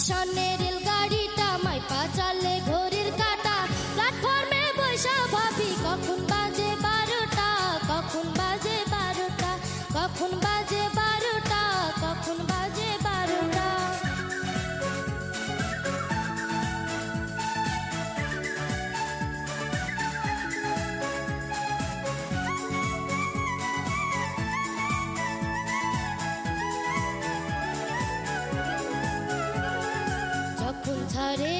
স্টেশনের রেলগাড়িটা মাইপা চলে ঘড়ির কাঁটা, প্ল্যাটফর্মে বৈশা ভাবি কখন বাজে 12টা, কখন বাজে 12টা, কখন বাজে 12টা, কখন বাজে 12টা। যখন ছাড়ে